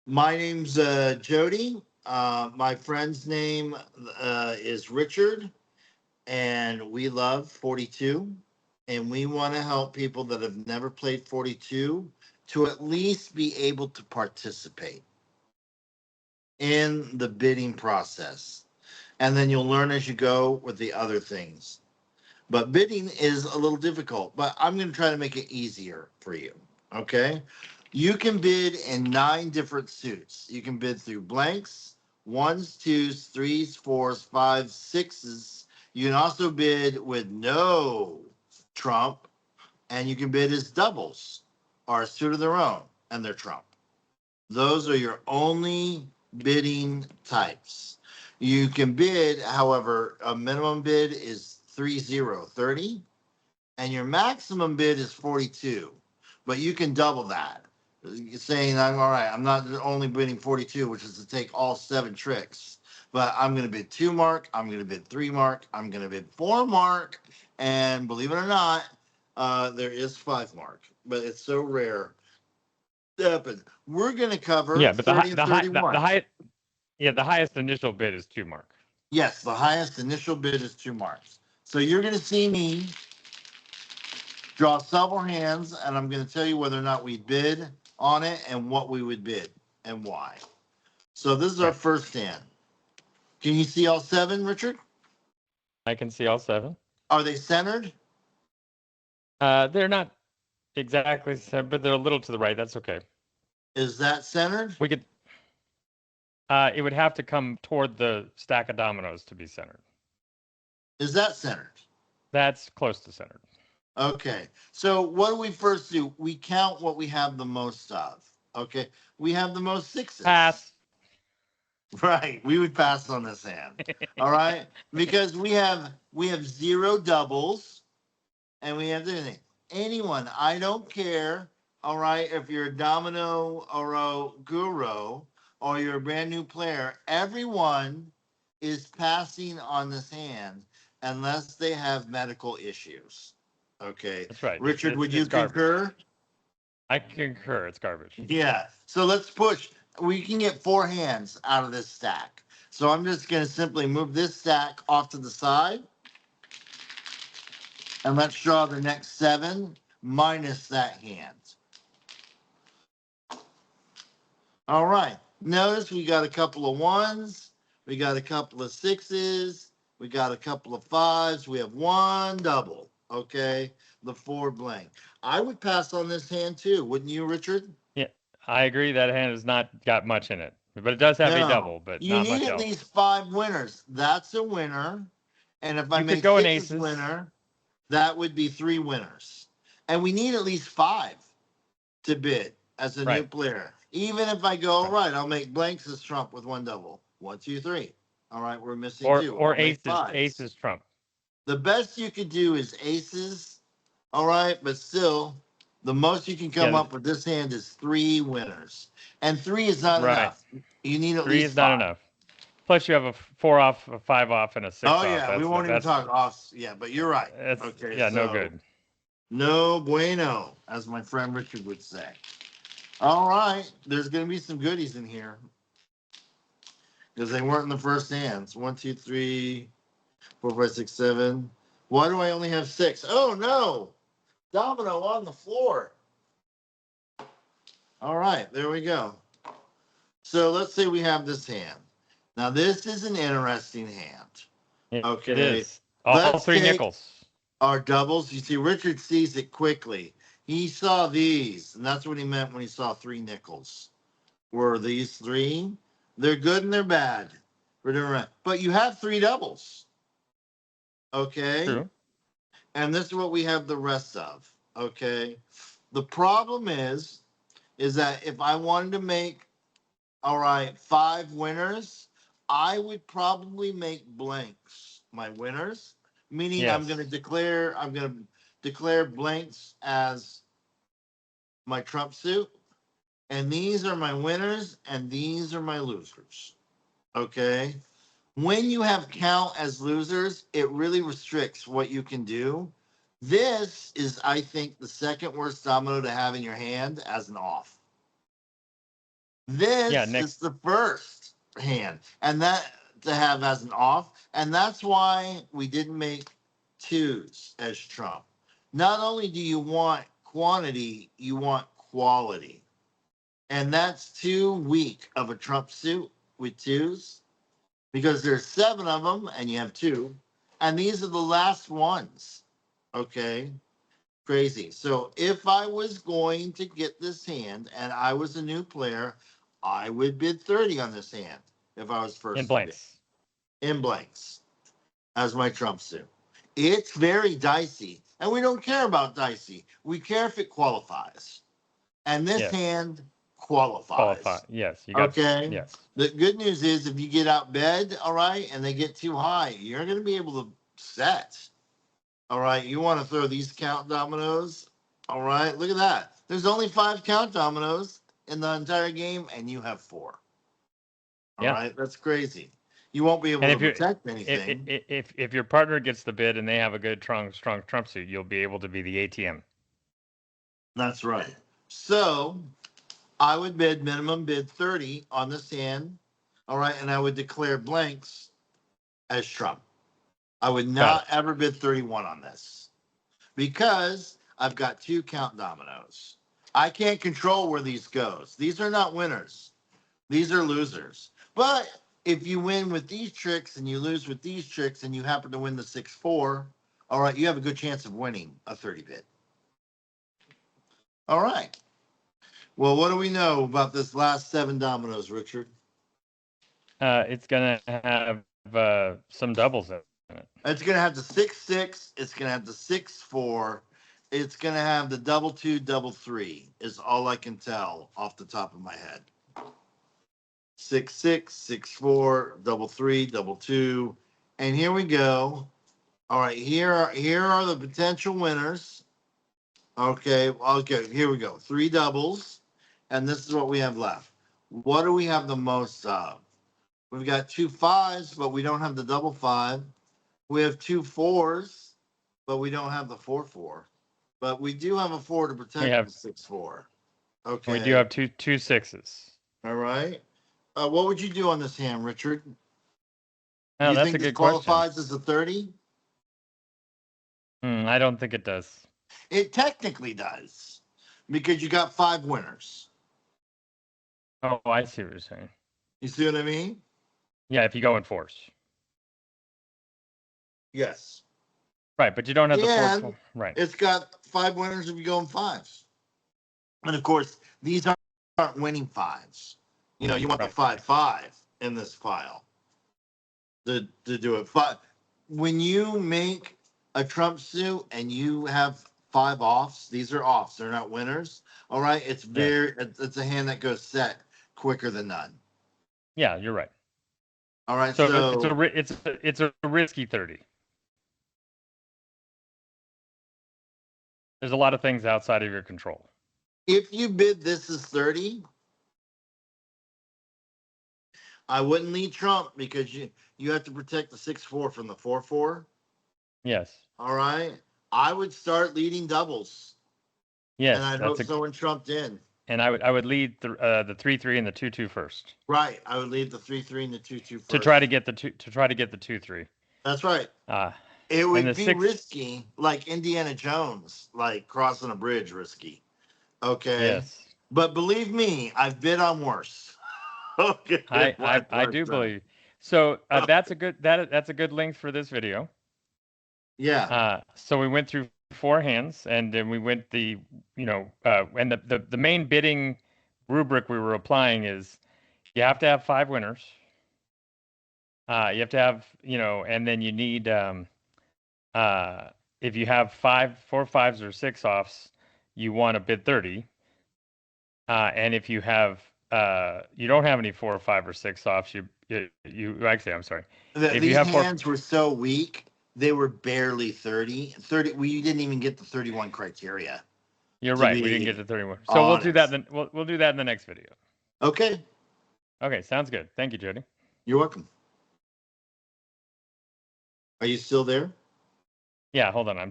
My name's Jody. My friend's name is Richard, and we love 42. And we want to help people that have never played 42 to at least be able to participate in the bidding process. And then you'll learn as you go with the other things. But bidding is a little difficult, but I'm going to try to make it easier for you. Okay. You can bid in 9 different suits. You can bid through blanks, ones, twos, threes, fours, fives, sixes. You can also bid with no trump, and you can bid as doubles or a suit of their own and their trump. Those are your only bidding types. You can bid, however, a minimum bid is 30, and your maximum bid is 42. But you can double that. Saying I'm all right, I'm not only bidding 42, which is to take all 7 tricks, but I'm going to bid 2 mark, I'm going to bid 3 mark, I'm going to bid 4 mark, and believe it or not, there is 5 mark, but it's so rare happen. We're going to cover Yeah, but 30 and 31. the highest initial bid is 2 mark. Yes, the highest initial bid is 2 marks. So you're going to see me draw several hands, and I'm going to tell you whether or not we bid on it and what we would bid and why. So this is our Okay. first hand. Can you see all 7, Richard? I can see all 7. Are they centered? They're not exactly centered, but they're a little to the right. That's okay. Is that centered? We could. It would have to come toward the stack of dominoes to be centered. Is that centered? That's close to centered. Okay. So what do we first do? We count what we have the most of. Okay. We have the most sixes. Pass. Right. We would pass on this hand. All right. Because we have 0 doubles and we have anything. Anyone, I don't care. All right. If you're a domino or a guru or you're a brand new player, everyone is passing on this hand unless they have medical issues. Okay. That's right. Richard, would you garbage. concur? I concur. It's garbage. Yeah. So let's push. We can get 4 hands out of this stack. So I'm just going to simply move this stack off to the side. And let's draw the next 7 minus that hand. All right. Notice we got a couple of 1s. We got a couple of 6s. We got a couple of 5s. We have 1 double. Okay. The 4 blank. I would pass on this hand too. Wouldn't you, Richard? Yeah, I agree. That hand has not got much in it, but it does have a double, but you not need much at else. least 5 winners. That's a winner. And if I You make could go an 6 as aces. winner, that would be 3 winners. And we need at least 5 to bid as a new player. Even if I go, all right, I'll make blanks as trump with 1 double. 1, 2, 3. All right, we're missing 2. Or aces trump. The best you could do is aces. All right, but still, the most you can come up with this hand is 3 winners. And 3 is not enough. You need at 3 least 5. is not enough. Plus, you have a 4 off, a 5 off, and a 6 off. Oh, yeah, we won't even talk offs. Yeah, but you're right. Okay, yeah, no good. No bueno, as my friend Richard would say. All right, there's going to be some goodies in here because they weren't in the first hands. 1, 2, 3, 4, 5, 6, 7. Why do I only have 6? Oh, no. Domino on the floor. All right, there we go. So let's say we have this hand. Now, this is an interesting hand. Okay. It is. All 3 nickels. Our doubles. You see, Richard sees it quickly. He saw these, and that's what he meant when he saw 3 nickels. Were these 3? They're good and they're bad. But you have 3 doubles. Okay. True. And this is what we have the rest of. Okay. The problem is that if I wanted to make, all right, 5 winners, I would probably make blanks my winners, meaning yes. I'm going to declare blanks as my trump suit, and these are my winners and these are my losers. Okay. When you have count as losers, it really restricts what you can do. This is, I think, the second worst domino to have in your hand as an off. This Nick. is the first hand, and that to have as an off, and that's why we didn't make twos as trump. Not only do you want quantity, you want quality, and that's too weak of a trump suit with twos because there's seven of them, and you have two, and these are the last ones. Okay, crazy. So if I was going to get this hand and I was a new player, I would bid 30 on this hand if I was first In to bid. blanks. In blanks as my trump suit. It's very dicey, and we don't care about dicey. We care if it qualifies. And this Yes. hand qualifies. Yes, you got. Okay. Yes. The good news is if you get outbid, all right, and they get too high, you're going to be able to set. All right, you want to throw these count dominoes. All right, look at that. There's only 5 count dominoes in the entire game, and you have 4. All Yeah. right, that's crazy. You won't be able And to if you protect anything. if your partner gets the bid and they have a good strong trump suit, you'll be able to be the ATM. That's right. So I would bid minimum bid 30 on this hand. All right, and I would declare blanks as trump. I would not ever bid 31 on this because I've got 2 count dominoes. I can't control where these goes. These are not winners. These are losers. But if you win with these tricks and you lose with these tricks and you happen to win the 6-4, all right, you have a good chance of winning a 30 bid. All right. Well, what do we know about this last 7 dominoes, Richard? It's gonna have some doubles in it. It's going to have the 6-6. It's going to have the 6-4. It's going to have the 2-2, 3-3 is all I can tell off the top of my head. 6-6, 6-4, 3-3, 2-2. And here we go. All right, here are the potential winners. Okay, here we go. 3 doubles. And this is what we have left. What do we have the most of? We've got 2 5s, but we don't have the 5. We have 2 4s, but we don't have the 4-4. But we do have a 4 to protect the 6-4. Okay. We do have two 6s. All right. What would you do on this hand, Richard? Oh, you that's think a this good qualifies question. as a 30? I don't think it does. It technically does because you got 5 winners. Oh, I see what you're saying. You see what I mean? Yeah, if you go in force. Yes. Right, but you don't have the 4. Right. It's got 5 winners if you go in 5s. And of course, these aren't winning 5s. You know, you want the 5-5 in this file to do it. But when you make a trump suit and you have 5 offs, these are offs, they're not winners. All right, it's it's a hand that goes set quicker than none. Yeah, you're right. All right, so it's a risky 30. There's a lot of things outside of your control. If you bid this is 30, I wouldn't lead trump because you have to protect the 6-4 from the 4-4. Yes. All right. I would start leading doubles. Yes. And I'd hope someone trumped in. And I would lead the 3-3 and the 2-2 first. Right. I would lead the 3-3 and the 2-2 first. To try to get the 2-3. That's right. It would be risky, like Indiana Jones, like crossing a bridge risky. Okay. Yes. But believe me, I've bid on worse. Okay. I do believe. So that's a good link for this video. Yeah. So we went through 4 hands, and then we went and the main bidding rubric we were applying is you have to have 5 winners. You have to have, and then you need if you have 4 5s or 6 offs, you want to bid 30. And if you have you don't have any 4 or 5 or 6 offs, you actually, I'm sorry. If these hands were so weak, they were barely 30. We didn't even get the 31 criteria. You're right. We didn't get to 31. So we'll do that. We'll do that in the next video. Okay. Okay. Sounds good. Thank you, Jody. You're welcome. Are you still there? Yeah. Hold on.